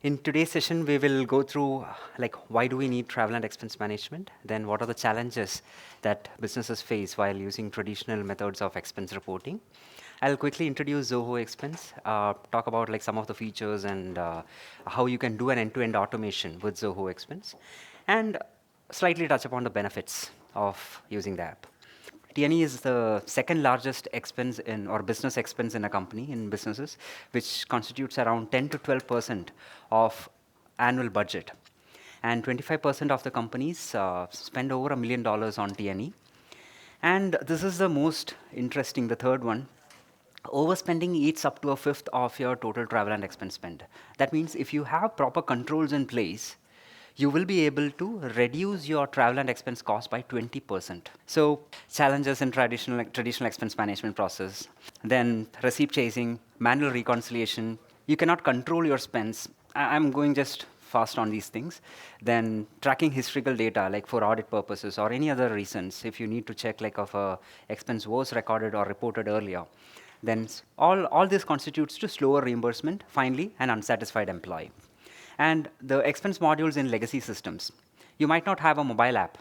In today's session, we will go through like why do we need travel and expense management? Then what are the challenges that businesses face while using traditional methods of expense reporting? I'll quickly introduce Zoho Expense, talk about like some of the features and how you can do an end-to-end automation with Zoho Expense, and slightly touch upon the benefits of using the app. T&E is the second largest expense in or business expense in a company in businesses, which constitutes around 10 to 12% of annual budget. And 25% of the companies spend over $1 million on T&E. And this is the most interesting, the third one. Overspending eats up to a fifth of your total travel and expense spend. That means if you have proper controls in place, you will be able to reduce your travel and expense cost by 20%. So challenges in traditional expense management process, then receipt chasing, manual reconciliation. You cannot control your spends. I'm going just fast on these things. Then tracking historical data, like for audit purposes or any other reasons, if you need to check like if a expense was recorded or reported earlier, then all this constitutes to slower reimbursement, finally, an unsatisfied employee. And the expense modules in legacy systems. You might not have a mobile app,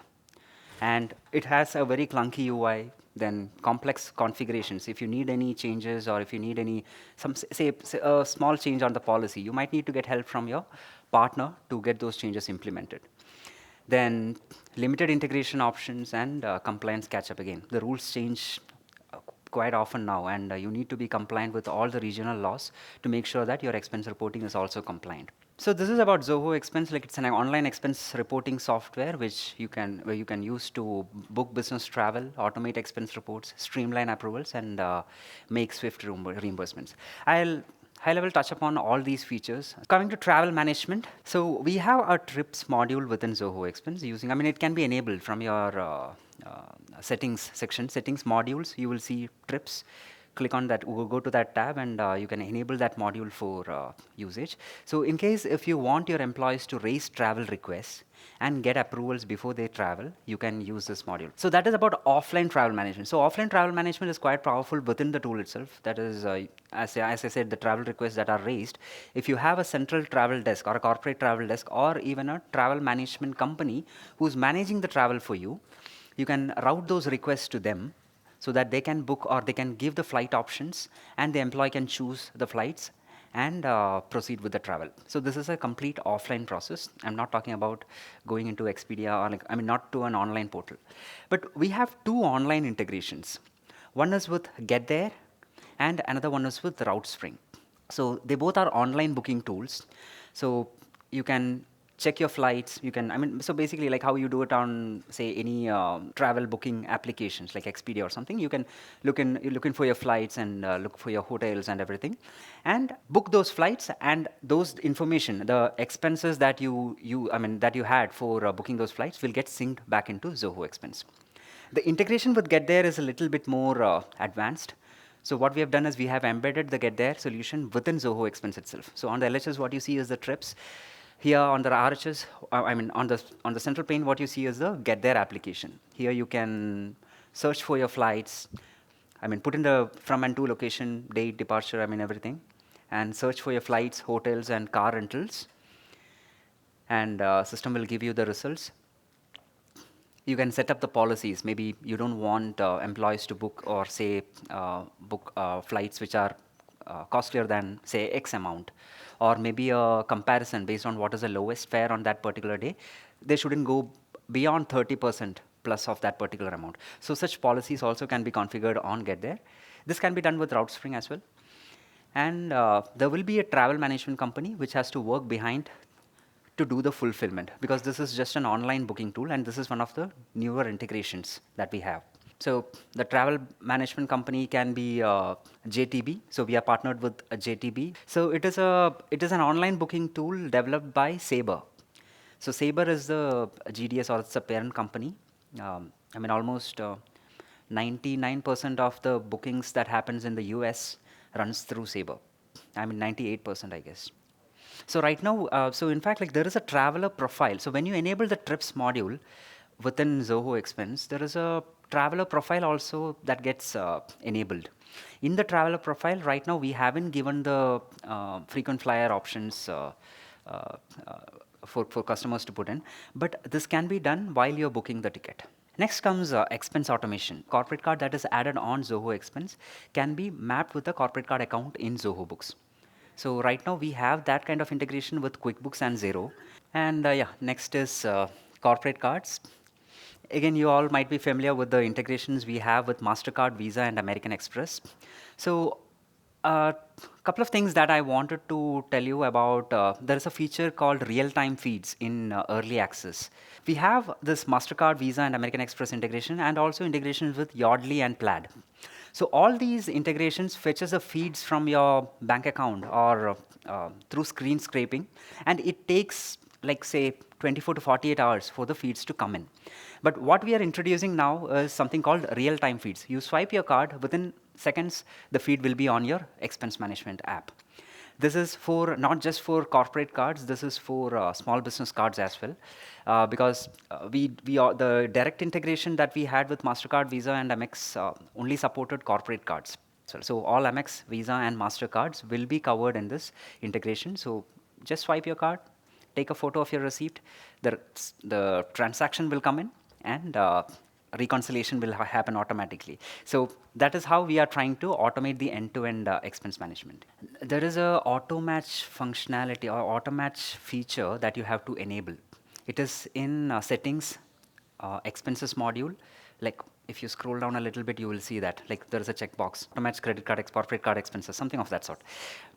and it has a very clunky UI, then complex configurations. If you need any changes or if you need any, say a small change on the policy, you might need to get help from your partner to get those changes implemented. Then limited integration options and compliance catch up again. The rules change quite often now, and you need to be compliant with all the regional laws to make sure that your expense reporting is also compliant. So this is about Zoho Expense. Like it's an online expense reporting software where you can use to book business travel, automate expense reports, streamline approvals, and make swift reimbursements. I'll high level touch upon all these features. Coming to travel management, so we have a trips module within Zoho Expense using. I mean, it can be enabled from your settings section, settings modules. You will see trips. Click on that, go to that tab, and you can enable that module for usage. So in case if you want your employees to raise travel requests and get approvals before they travel, you can use this module. So that is about offline travel management. So offline travel management is quite powerful within the tool itself. That is, as I said, the travel requests that are raised. If you have a central travel desk or a corporate travel desk or even a travel management company who's managing the travel for you, you can route those requests to them so that they can book or they can give the flight options and the employee can choose the flights and proceed with the travel. So this is a complete offline process. I'm not talking about going into Expedia or like, I mean, not to an online portal. But we have two online integrations. One is with Get There and another one is with RouteSpring. So they both are online booking tools. So you can check your flights. You can, I mean, so basically like how you do it on, say, any travel booking applications like Expedia or something. You can you're looking for your flights and look for your hotels and everything, and book those flights and those information, the expenses that that you had for booking those flights will get synced back into Zoho Expense. The integration with Get There is a little bit more advanced. So what we have done is we have embedded the Get There solution within Zoho Expense itself. So on the LHS, what you see is the trips. Here on the RHS, on the central pane, what you see is the Get There application. Here you can search for your flights. I mean, put in the from and to location, date, departure, I mean everything, and search for your flights, hotels, and car rentals. And system will give you the results. You can set up the policies. Maybe you don't want employees to book or say book flights which are costlier than say X amount, or maybe a comparison based on what is the lowest fare on that particular day. They shouldn't go beyond 30% plus of that particular amount. So such policies also can be configured on Get There. This can be done with RouteSpring as well. And there will be a travel management company which has to work behind to do the fulfillment, because this is just an online booking tool and this is one of the newer integrations that we have. So the travel management company can be JTB. So we are partnered with a JTB. So it is an online booking tool developed by Sabre. So Sabre is the GDS, or it's a parent company. I mean, almost 99% of the bookings that happens in the US runs through Sabre. I mean, 98%, I guess. So right now, so in fact, like there is a traveler profile. So when you enable the trips module within Zoho Expense, there is a traveler profile also that gets enabled. In the traveler profile, right now we haven't given the frequent flyer options uh, uh, for customers to put in. But this can be done while you're booking the ticket. Next comes expense automation. Corporate card that is added on Zoho Expense can be mapped with a corporate card account in Zoho Books. So right now we have that kind of integration with QuickBooks and Xero. And yeah, next is corporate cards. Again, you all might be familiar with the integrations we have with MasterCard, Visa, and American Express. So a couple of things that I wanted to tell you about. There is a feature called real-time feeds in early access. We have this MasterCard, Visa, and American Express integration, and also integrations with Yodlee and Plaid. So all these integrations fetches the feeds from your bank account or through screen scraping, and it takes like say 24 to 48 hours for the feeds to come in. But what we are introducing now is something called real-time feeds. You swipe your card, within seconds, the feed will be on your expense management app. This is for not just for corporate cards, this is for small business cards as well. Because the direct integration that we had with MasterCard, Visa, and Amex only supported corporate cards. So all Amex, Visa, and MasterCards will be covered in this integration. So just swipe your card, take a photo of your receipt, the transaction will come in, and reconciliation will happen automatically. So that is how we are trying to automate the end-to-end expense management. There is a auto match functionality or auto match feature that you have to enable. It is in settings, expenses module. Like if you scroll down a little bit, you will see that like there is a checkbox, auto match credit card, corporate card expenses, something of that sort.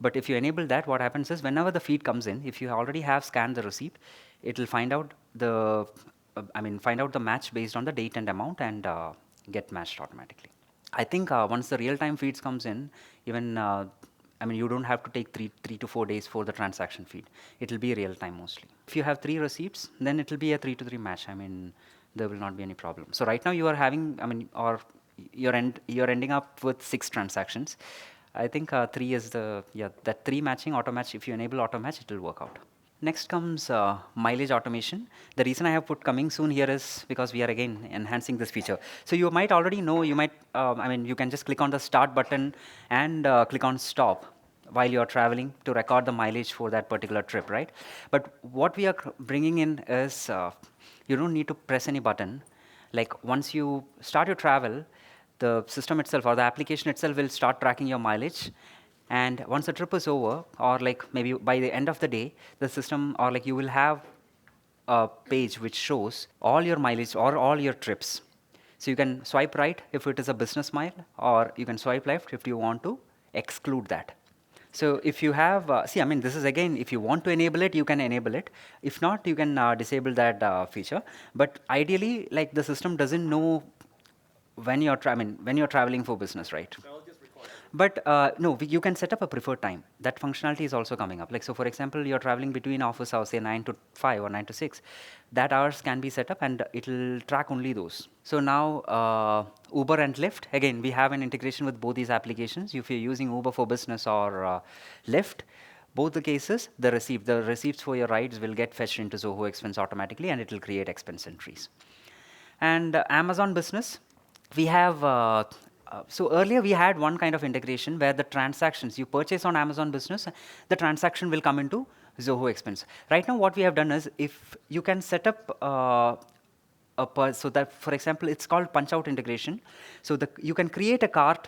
But if you enable that, what happens is whenever the feed comes in, if you already have scanned the receipt, it will find out the find out the match based on the date and amount and get matched automatically. I think once the real-time feeds comes in, even you don't have to take three to 4 days for the transaction feed. It will be real-time mostly. If you have 3 receipts, then it will be a 3 to 3 match. There will not be any problem. So right now you are having, or you're ending up with 6 transactions. I think 3 is that 3 matching auto match. If you enable auto match, it will work out. Next comes mileage automation. The reason I have put coming soon here is because we are again enhancing this feature. So you might already know, you can just click on the start button and click on stop while you're traveling to record the mileage for that particular trip, right? But what we are bringing in is you don't need to press any button. Like once you start your travel, the system itself or the application itself will start tracking your mileage. And once the trip is over, or like maybe by the end of the day, the system or like you will have a page which shows all your mileage or all your trips. So you can swipe right if it is a business mile, or you can swipe left if you want to exclude that. So if you have, this is again, if you want to enable it, you can enable it. If not, you can disable that feature. But ideally, like the system doesn't know when you're traveling for business, right? But no, you can set up a preferred time. That functionality is also coming up. Like, so for example, you're traveling between office hours, say 9 to 5 or 9 to 6. That hours can be set up and it'll track only those. So now Uber and Lyft, again, we have an integration with both these applications. If you're using Uber for business or Lyft, both the cases, the receipts for your rides will get fetched into Zoho Expense automatically and it will create expense entries. And Amazon Business, we have so earlier we had one kind of integration where the transactions you purchase on Amazon Business, the transaction will come into Zoho Expense. Right now what we have done is if you can set up so that, for example, it's called punch out integration. So you can create a cart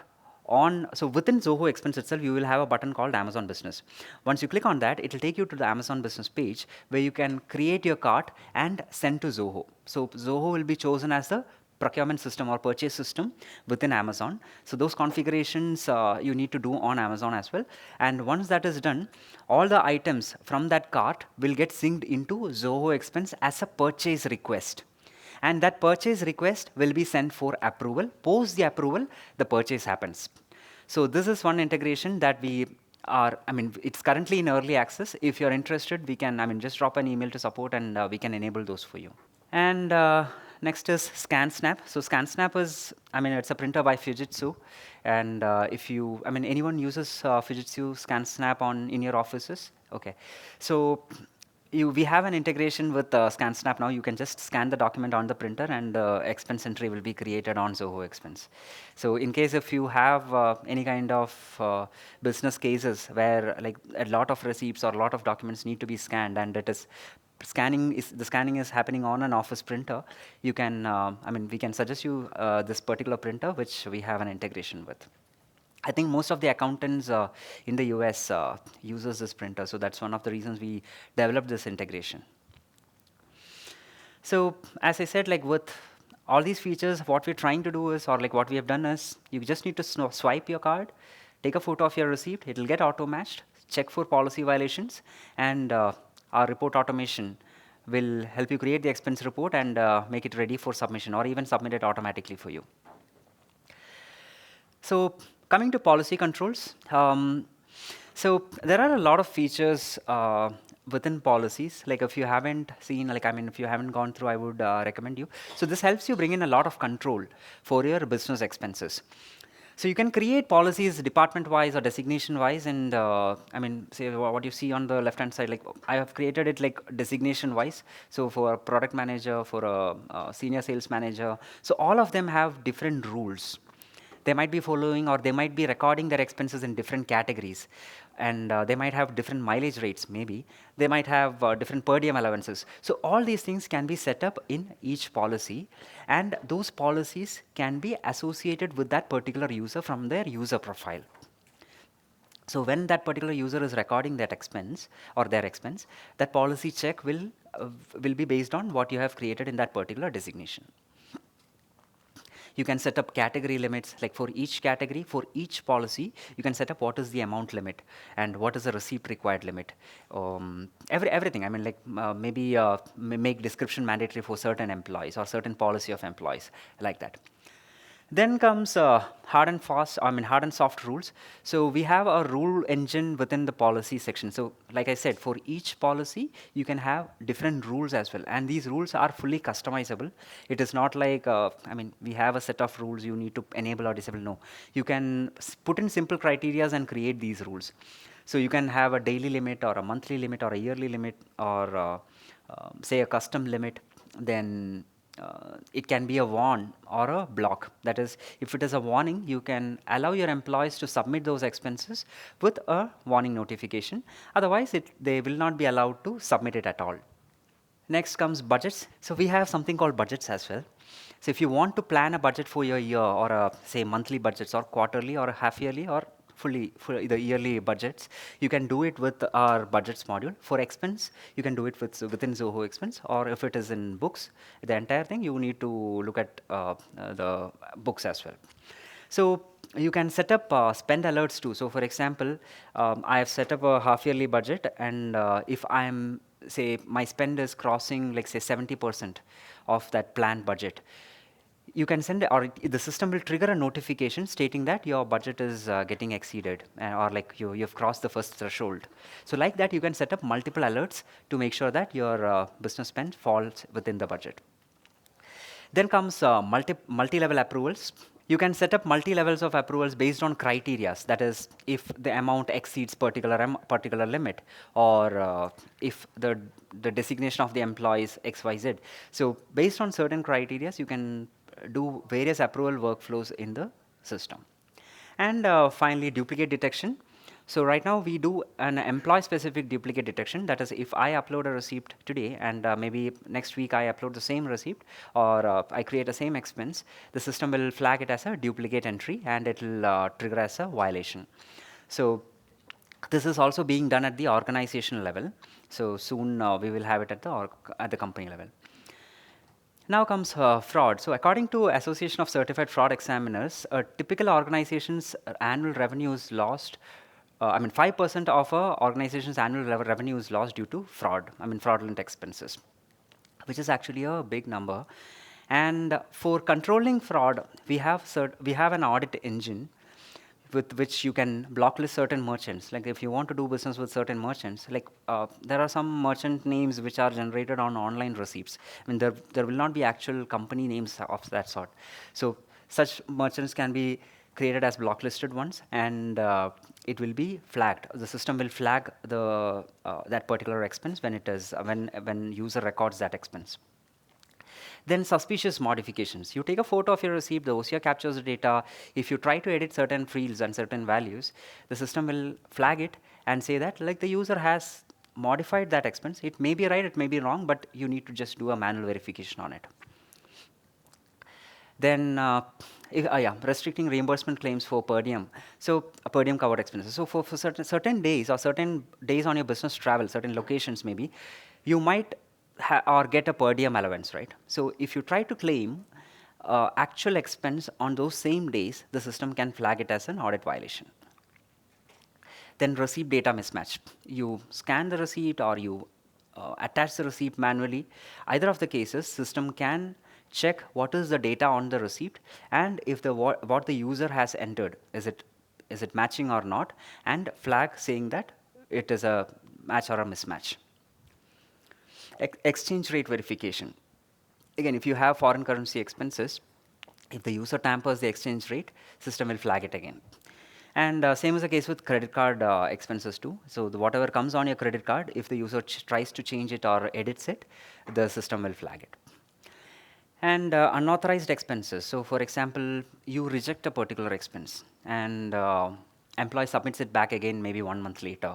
so within Zoho Expense itself, you will have a button called Amazon Business. Once you click on that, it will take you to the Amazon Business page where you can create your cart and send to Zoho. So Zoho will be chosen as the procurement system or purchase system within Amazon. So those configurations you need to do on Amazon as well. And once that is done, all the items from that cart will get synced into Zoho Expense as a purchase request. And that purchase request will be sent for approval. Post the approval, the purchase happens. So this is one integration that we are, it's currently in early access. If you're interested, we can, just drop an email to support and we can enable those for you. And next is ScanSnap. So ScanSnap is, it's a printer by Fujitsu. And if you, anyone uses Fujitsu ScanSnap in your offices? Okay. So we have an integration with ScanSnap now. You can just scan the document on the printer, and expense entry will be created on Zoho Expense. So in case if you have any kind of business cases where like a lot of receipts or a lot of documents need to be scanned, and it is the scanning is happening on an office printer, you can we can suggest you this particular printer which we have an integration with. I think most of the accountants in the US uses this printer, so that's one of the reasons we developed this integration. So as I said, like with all these features, what we're trying to do is, or like what we have done is, you just need to swipe your card, take a photo of your receipt, it'll get auto-matched, check for policy violations, and our report automation will help you create the expense report and make it ready for submission, or even submit it automatically for you. So coming to policy controls, so there are a lot of features within policies. Like if you haven't seen, if you haven't gone through, I would recommend you. So this helps you bring in a lot of control for your business expenses. So you can create policies department-wise or designation-wise, and say what you see on the left-hand side, like I have created it like designation-wise. So for a product manager, for a senior sales manager, so all of them have different rules. They might be following, or they might be recording their expenses in different categories, and they might have different mileage rates. Maybe they might have different per diem allowances. So all these things can be set up in each policy, and those policies can be associated with that particular user from their user profile. So when that particular user is recording that expense or their expense, that policy check will be based on what you have created in that particular designation. You can set up category limits, like for each category, for each policy, you can set up what is the amount limit and what is the receipt required limit. Everything, maybe make description mandatory for certain employees or certain policy of employees, like that. Then comes hard and soft rules. So we have a rule engine within the policy section. So like I said, for each policy, you can have different rules as well. And these rules are fully customizable. It is not like, we have a set of rules you need to enable or disable. No, you can put in simple criterias and create these rules. So you can have a daily limit or a monthly limit or a yearly limit, or say a custom limit. Then it can be a warn or a block. That is, if it is a warning, you can allow your employees to submit those expenses with a warning notification. Otherwise, they will not be allowed to submit it at all. Next comes budgets. So we have something called budgets as well. So if you want to plan a budget for your year, or say monthly budgets or quarterly or half yearly or fully the yearly budgets, you can do it with our budgets module. For expense, you can do it within Zoho Expense, or if it is in books, the entire thing, you need to look at the books as well. So you can set up spend alerts too. So for example, I have set up a half yearly budget, and if I'm, say, my spend is crossing, like say 70% of that planned budget, you can send, or the system will trigger a notification stating that your budget is getting exceeded, or like you've crossed the first threshold. So like that, you can set up multiple alerts to make sure that your business spend falls within the budget. Then comes multi-level approvals. You can set up multi-levels of approvals based on criteria. That is, if the amount exceeds particular limit, or if the designation of the employee is XYZ. So based on certain criteria, you can do various approval workflows in the system. And finally, duplicate detection. So right now we do an employee-specific duplicate detection. That is, if I upload a receipt today, and maybe next week I upload the same receipt, or I create the same expense, the system will flag it as a duplicate entry, and it will trigger as a violation. So this is also being done at the organization level. So soon we will have it at the company level. Now comes fraud. So according to Association of Certified Fraud Examiners, a typical organization's annual revenue is lost. 5% of a organization's annual revenue is lost due to fraudulent expenses, which is actually a big number. And for controlling fraud, we have an audit engine with which you can blacklist certain merchants. Like if you want to do business with certain merchants, like there are some merchant names which are generated on online receipts. There will not be actual company names of that sort. So such merchants can be created as blocklisted ones, and it will be flagged. The system will flag the that particular expense when it is when user records that expense. Then suspicious modifications. You take a photo of your receipt, the OCR captures the data. If you try to edit certain fields and certain values, the system will flag it and say that like the user has modified that expense. It may be right, it may be wrong, but you need to just do a manual verification on it. Then, restricting reimbursement claims for per diem. So, per diem covered expenses. So, for certain days or certain days on your business travel, certain locations maybe, you might or get a per diem allowance, right? So, if you try to claim actual expense on those same days, the system can flag it as an audit violation. Then receipt data mismatch. You scan the receipt or you attach the receipt manually. Either of the cases, system can check what is the data on the receipt and if the what the user has entered is it matching or not, and flag saying that it is a match or a mismatch. Exchange rate verification. Again, if you have foreign currency expenses, if the user tampers the exchange rate, system will flag it again. And same is the case with credit card expenses too. So whatever comes on your credit card, if the user tries to change it or edits it, the system will flag it. And unauthorized expenses. So for example, you reject a particular expense and employee submits it back again maybe 1 month later.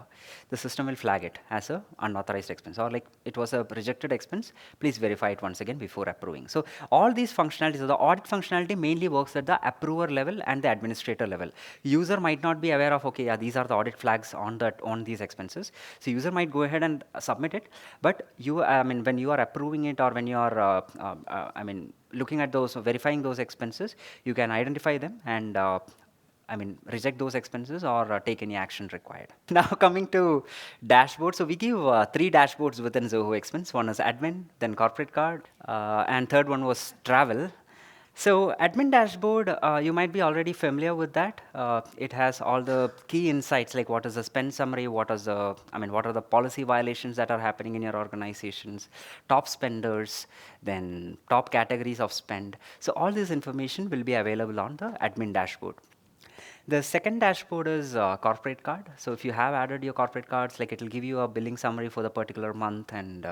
The system will flag it as a unauthorized expense, or like it was a rejected expense, please verify it once again before approving. So all these functionalities, so the audit functionality mainly works at the approver level and the administrator level. User might not be aware of, okay, yeah, these are the audit flags on these expenses. So user might go ahead and submit it, but when you are approving it or when you are looking at those, verifying those expenses, you can identify them and reject those expenses or take any action required. Now coming to dashboard. So we give 3 dashboards within Zoho Expense. One is admin, then corporate card, and third one was travel. So admin dashboard, you might be already familiar with that. It has all the key insights like what is the spend summary, what are the policy violations that are happening in your organizations, top spenders, then top categories of spend. So all this information will be available on the admin dashboard. The second dashboard is corporate card. So if you have added your corporate cards, like it will give you a billing summary for the particular month and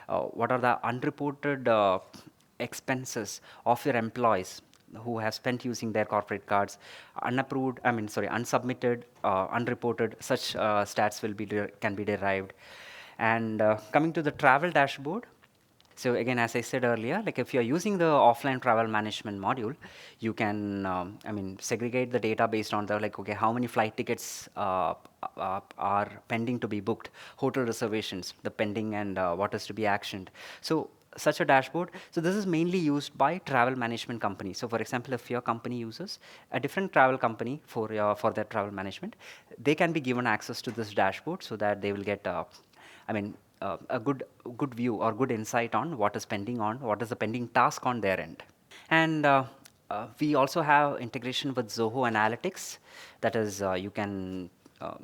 what are the unreported expenses of your employees who have spent using their corporate cards, unsubmitted, unreported, such stats will be can be derived. And coming to the travel dashboard, so again, as I said earlier, like if you're using the offline travel management module, you can, segregate the data based on the like, okay, how many flight tickets are pending to be booked, hotel reservations, the pending and what is to be actioned. So such a dashboard. So this is mainly used by travel management companies. So for example, if your company uses a different travel company for their travel management, they can be given access to this dashboard so that they will get, a good view or good insight on what is pending on, what is the pending task on their end. And we also have integration with Zoho Analytics. That is, you can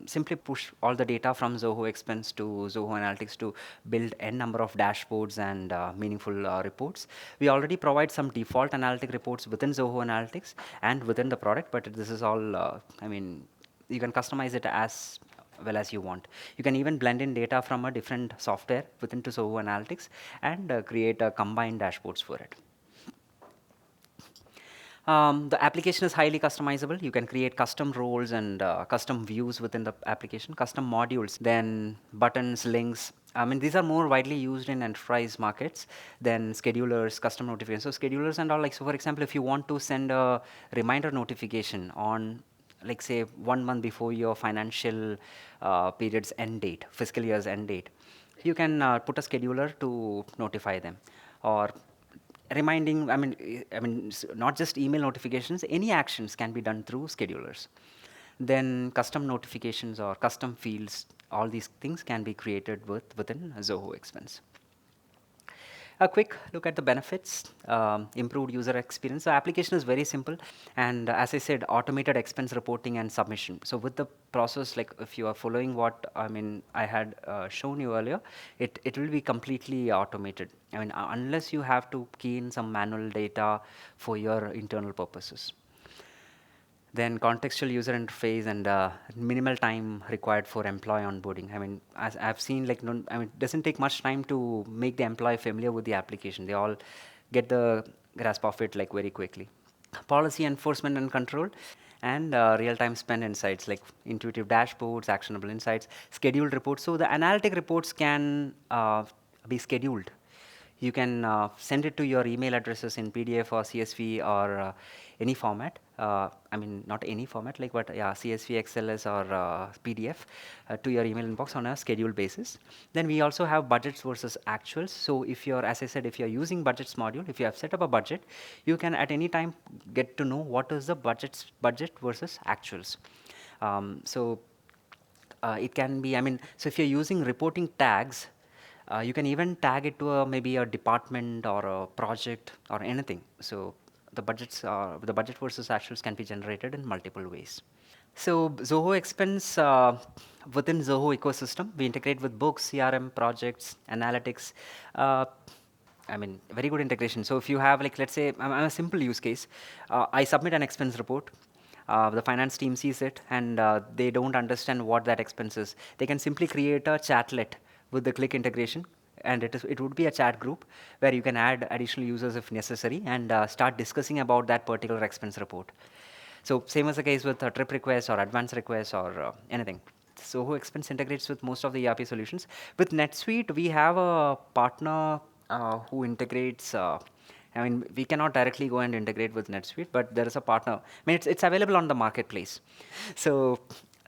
simply push all the data from Zoho Expense to Zoho Analytics to build n number of dashboards and meaningful reports. We already provide some default analytic reports within Zoho Analytics and within the product, but this is all, you can customize it as well as you want. You can even blend in data from a different software within to Zoho Analytics and create combined dashboards for it. The application is highly customizable. You can create custom roles and custom views within the application, custom modules, then buttons, links. These are more widely used in enterprise markets than schedulers, custom notifications. So schedulers and all, like, so for example, if you want to send a reminder notification on, like say 1 month before your financial period's end date, fiscal year's end date, you can put a scheduler to notify them. Or reminding, not just email notifications, any actions can be done through schedulers. Then custom notifications or custom fields, all these things can be created within Zoho Expense. A quick look at the benefits, improved user experience. The application is very simple, and as I said, automated expense reporting and submission. So with the process, like if you are following what I had shown you earlier, it will be completely automated. Unless you have to key in some manual data for your internal purposes. Then contextual user interface and minimal time required for employee onboarding. I mean, as I've seen, like, no, I mean, it doesn't take much time to make the employee familiar with the application. They all get the grasp of it like very quickly. Policy enforcement and control, and real-time spend insights like intuitive dashboards, actionable insights, scheduled reports. So the analytic reports can be scheduled. You can send it to your email addresses in PDF or CSV or any format. I mean, not any format, like what, yeah, CSV, XLS, or PDF to your email inbox on a scheduled basis. Then we also have budgets versus actuals. So if you're, as I said, if you're using budgets module, if you have set up a budget, you can at any time get to know what is the budget versus actuals. So it can be, I mean, so if you're using reporting tags, you can even tag it to maybe a department or a project or anything. So the budget versus actuals can be generated in multiple ways. So Zoho Expense, within Zoho ecosystem, we integrate with books, CRM, projects, analytics. Uh, I mean, very good integration. So if you have, like, let's say, I'm a simple use case. I submit an expense report. The finance team sees it, and they don't understand what that expense is. They can simply create a chatlet with the click integration, and it would be a chat group where you can add additional users if necessary, and start discussing about that particular expense report. So same as the case with trip requests or advance requests or anything. Zoho Expense integrates with most of the ERP solutions. With NetSuite, we have a partner who integrates. I mean, we cannot directly go and integrate with NetSuite, but there is a partner. I mean, it's available on the marketplace. So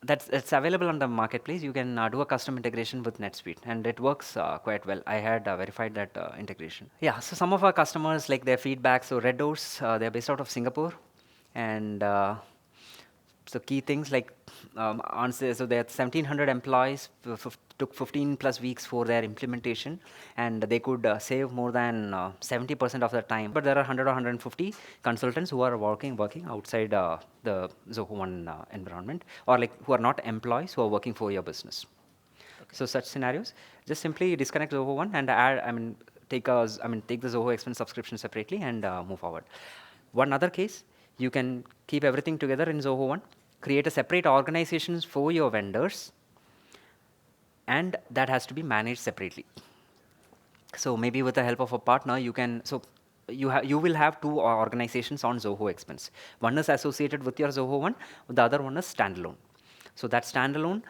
it's available on the marketplace. You can do a custom integration with NetSuite, and it works quite well. I had verified that integration. Yeah. So some of our customers, like their feedback. So Red Doors, they're based out of Singapore, and so key things like so they had 1,700 employees, took 15 plus weeks for their implementation, and they could save more than 70% of the time. But there are 100 or 150 consultants who are working outside the Zoho One environment, or like who are not employees who are working for your business. Okay. So such scenarios, just simply disconnect Zoho One and add. I mean, take the Zoho Expense subscription separately and move forward. One other case, you can keep everything together in Zoho One, create a separate organizations for your vendors, and that has to be managed separately. So maybe with the help of a partner, you can, so you will have two organizations on Zoho Expense. One is associated with your Zoho One, the other one is standalone. So that standalone,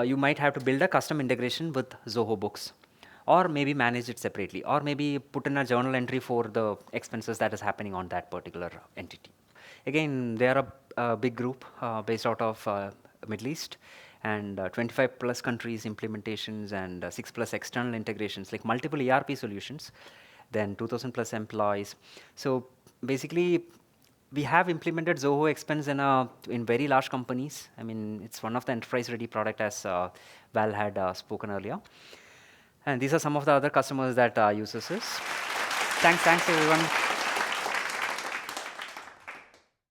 you might have to build a custom integration with Zoho Books, or maybe manage it separately, or maybe put in a journal entry for the expenses that is happening on that particular entity. Again, they are a big group based out of Middle East, and 25 plus countries implementations, and 6 plus external integrations, like multiple ERP solutions, then 2,000 plus employees. So basically, we have implemented Zoho Expense in very large companies. I mean, it's one of the enterprise-ready product, as Val had spoken earlier. And these are some of the other customers that uses this. Thanks everyone.